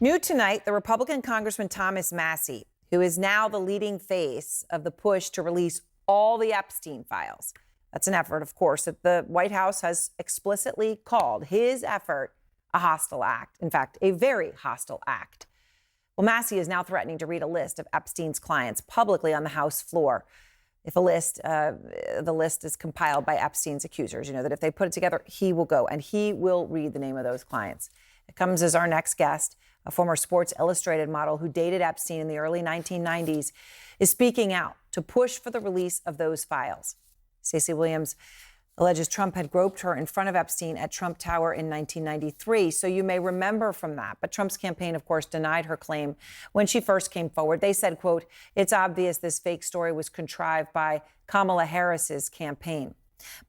New tonight, the Republican Congressman Thomas Massie, who is now the leading face of the push to release all the Epstein files. That's an effort, of course, that the White House has explicitly called his effort a hostile act. In fact, a very hostile act. Well, Massie is now threatening to read a list of Epstein's clients publicly on the House floor. If the list is compiled by Epstein's accusers, you know, that if they put it together, he will go and he will read the name of those clients. It comes as our next guest, a former Sports Illustrated model who dated Epstein in the early 1990s, is speaking out to push for the release of those files. Stacey Williams alleges Trump had groped her in front of Epstein at Trump Tower in 1993. So you may remember from that. But Trump's campaign, of course, denied her claim when she first came forward. They said, quote, "It's obvious this fake story was contrived by Kamala Harris's campaign."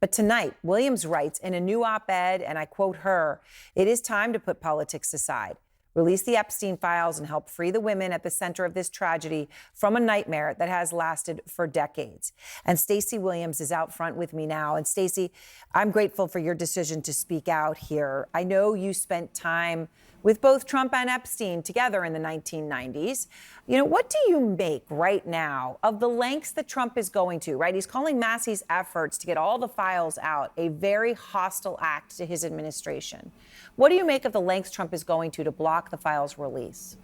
But tonight, Williams writes in a new op-ed, and I quote her, "It is time to put politics aside. Release the Epstein files and help free the women at the center of this tragedy from a nightmare that has lasted for decades." And Stacey Williams is out front with me now. And Stacey, I'm grateful for your decision to speak out here. I know you spent time with both Trump and Epstein together in the 1990s. You know, what do you make right now of the lengths that Trump is going to, right? He's calling Massie's efforts to get all the files out a very hostile act to his administration. What do you make of the lengths Trump is going to block the files release?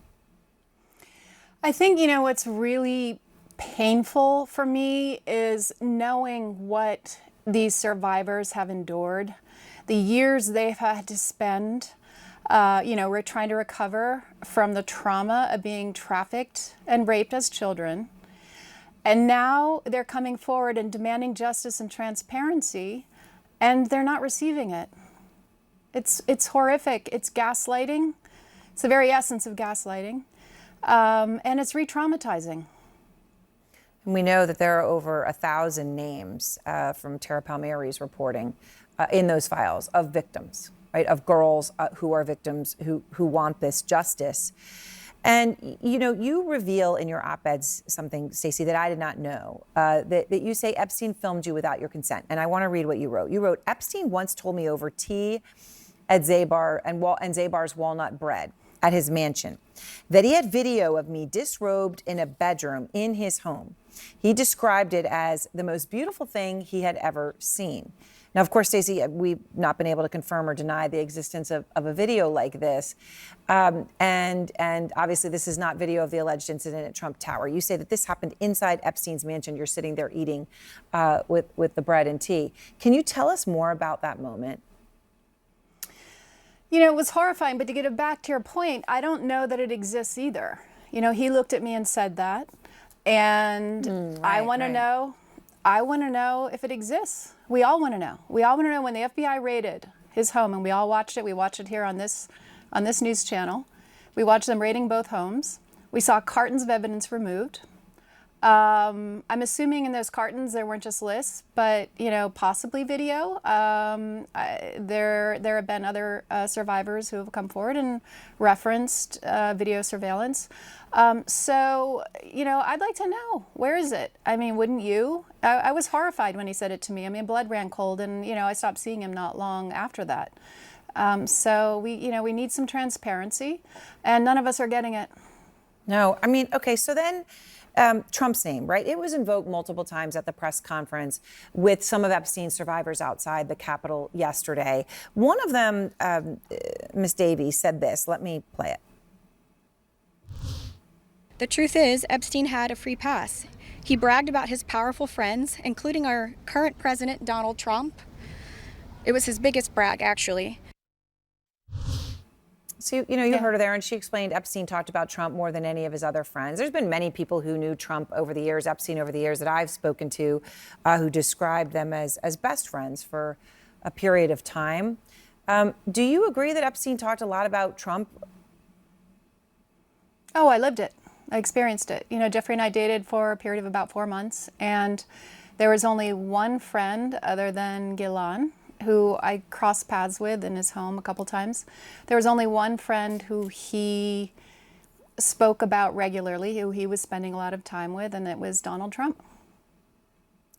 I think, what's really painful for me is knowing what these survivors have endured, the years they've had to spend we're trying to recover from the trauma of being trafficked and raped as children. And now they're coming forward and demanding justice and transparency, and they're not receiving it. It's horrific. It's gaslighting. It's the very essence of gaslighting. And it's re-traumatizing. And we know that there are over 1,000 names from Tara Palmieri's reporting in those files of victims. Right, of girls who are victims who want this justice. And, you reveal in your op-eds something, Stacey, that I did not know, that you say Epstein filmed you without your consent. And I want to read what you wrote. You wrote, "Epstein once told me over tea at Zabar and Zabar's walnut bread at his mansion that he had video of me disrobed in a bedroom in his home. He described it as the most beautiful thing he had ever seen." Now, of course, Stacey, we've not been able to confirm or deny the existence of a video like this. And obviously, this is not video of the alleged incident at Trump Tower. You say that this happened inside Epstein's mansion. You're sitting there eating with the bread and tea. Can you tell us more about that moment? It was horrifying. But to get it back to your point, I don't know that it exists either. He looked at me and said that. And I want to know. I want to know if it exists. We all want to know. We all want to know when the FBI raided his home, and we all watched it. We watched it here on this news channel. We watched them raiding both homes. We saw cartons of evidence removed. I'm assuming in those cartons there weren't just lists, but possibly video. There have been other survivors who have come forward and referenced video surveillance. So I'd like to know, where is it? I mean, wouldn't you? I was horrified when he said it to me. I mean, blood ran cold, and I stopped seeing him not long after that. So we need some transparency, and none of us are getting it. No, I mean, okay, so then Trump's name, right? It was invoked multiple times at the press conference with some of Epstein's survivors outside the Capitol yesterday. One of them, Ms. Davies, said this. Let me play it. "The truth is, Epstein had a free pass. He bragged about his powerful friends, including our current president, Donald Trump. It was his biggest brag, actually." So, you heard her there, and she explained Epstein talked about Trump more than any of his other friends. There's been many people who knew Trump over the years, Epstein over the years that I've spoken to, who described them as best friends for a period of time. Do you agree that Epstein talked a lot about Trump? Oh, I lived it. I experienced it. Jeffrey and I dated for a period of about 4 months, and there was only one friend other than Ghislaine, who I crossed paths with in his home a couple times. There was only one friend who he spoke about regularly, who he was spending a lot of time with, and it was Donald Trump.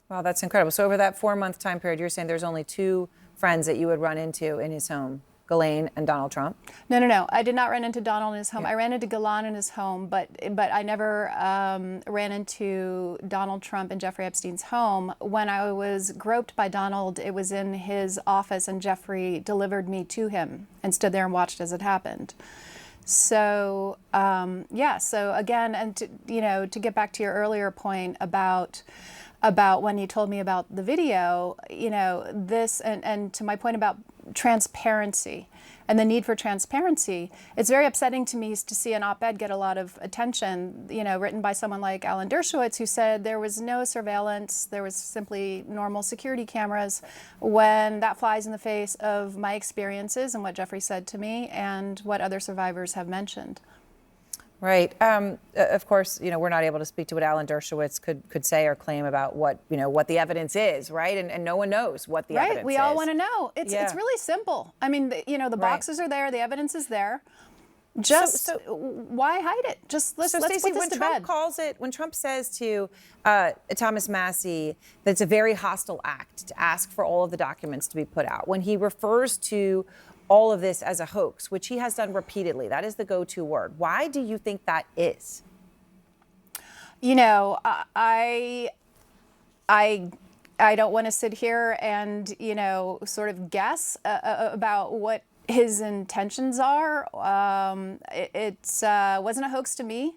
Wow, that's incredible. So over that 4-month time period, you're saying there's only 2 friends that you would run into in his home? Ghislaine and Donald Trump? No. I did not run into Donald in his home. I ran into Galan in his home, but I never ran into Donald Trump and Jeffrey Epstein's home. When I was groped by Donald, it was in his office, and Jeffrey delivered me to him and stood there and watched as it happened. So so again, and to get back to your earlier point about when you told me about the video, this and to my point about transparency and the need for transparency, it's very upsetting to me to see an op-ed get a lot of attention, written by someone like Alan Dershowitz, who said there was no surveillance, there was simply normal security cameras, when that flies in the face of my experiences and what Jeffrey said to me and what other survivors have mentioned. Right. Of course, we're not able to speak to what Alan Dershowitz could say or claim about what the evidence is, right? And no one knows what the evidence is. Right. We all want to know. It's really simple. I mean, the boxes are there, the evidence is there. Just why hide it? Just let's put this to bed. When Trump says to Thomas Massie that it's a very hostile act to ask for all of the documents to be put out, when he refers to all of this as a hoax, which he has done repeatedly, that is the go-to word. Why do you think that is? I don't want to sit here and, sort of guess about what his intentions are. It wasn't a hoax to me.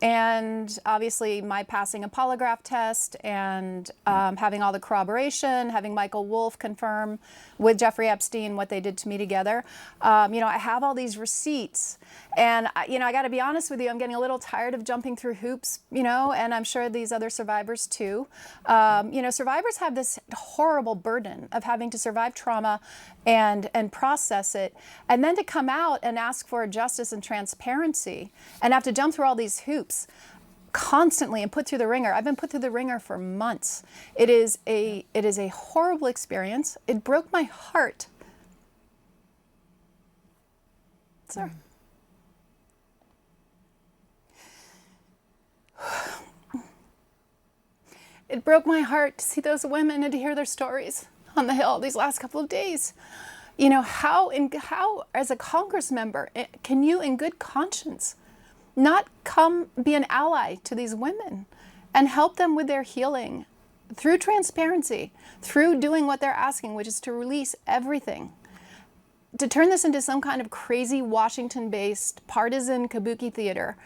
And obviously my passing a polygraph test and having all the corroboration, having Michael Wolff confirm with Jeffrey Epstein what they did to me together. I have all these receipts, and I got to be honest with you, I'm getting a little tired of jumping through hoops, and I'm sure these other survivors too. Survivors have this horrible burden of having to survive trauma and process it, and then to come out and ask for justice and transparency and have to jump through all these hoops constantly and put through the ringer. I've been put through the ringer for months. It is a horrible experience. It broke my heart. Sir. It broke my heart to see those women and to hear their stories on the Hill these last couple of days. How as a Congress member can you in good conscience not come be an ally to these women and help them with their healing through transparency, through doing what they're asking, which is to release everything? To turn this into some kind of crazy Washington-based partisan kabuki theater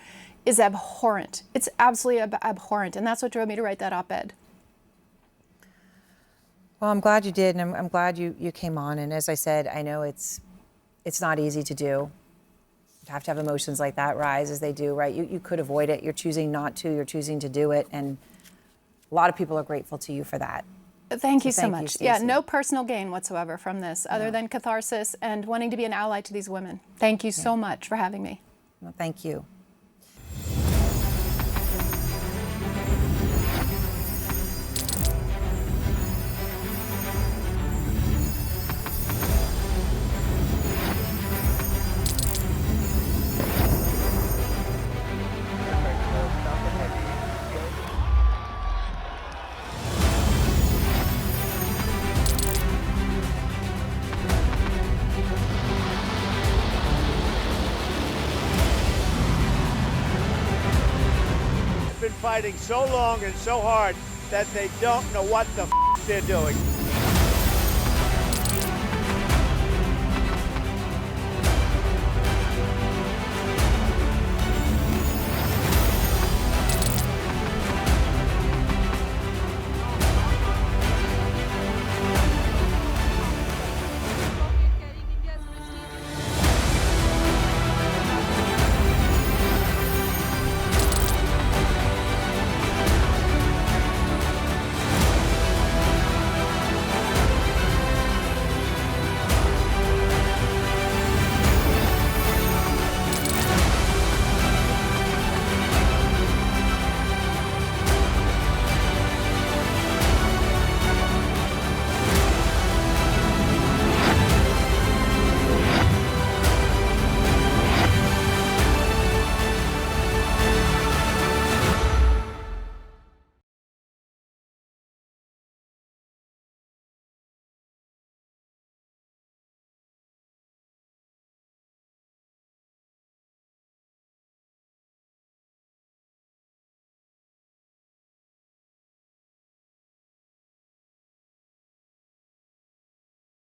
is abhorrent. It's absolutely abhorrent, and that's what drove me to write that op-ed. Well, I'm glad you did, and I'm glad you came on. And as I said, I know it's not easy to do. You have to have emotions like that rise as they do, right? You could avoid it. You're choosing not to. You're choosing to do it, and a lot of people are grateful to you for that. Thank you so much. Stacey. Yeah, no personal gain whatsoever from this, other than catharsis and wanting to be an ally to these women. Thank you so much for having me. Well, thank you. Fighting so long and so hard that they don't know what the they're doing.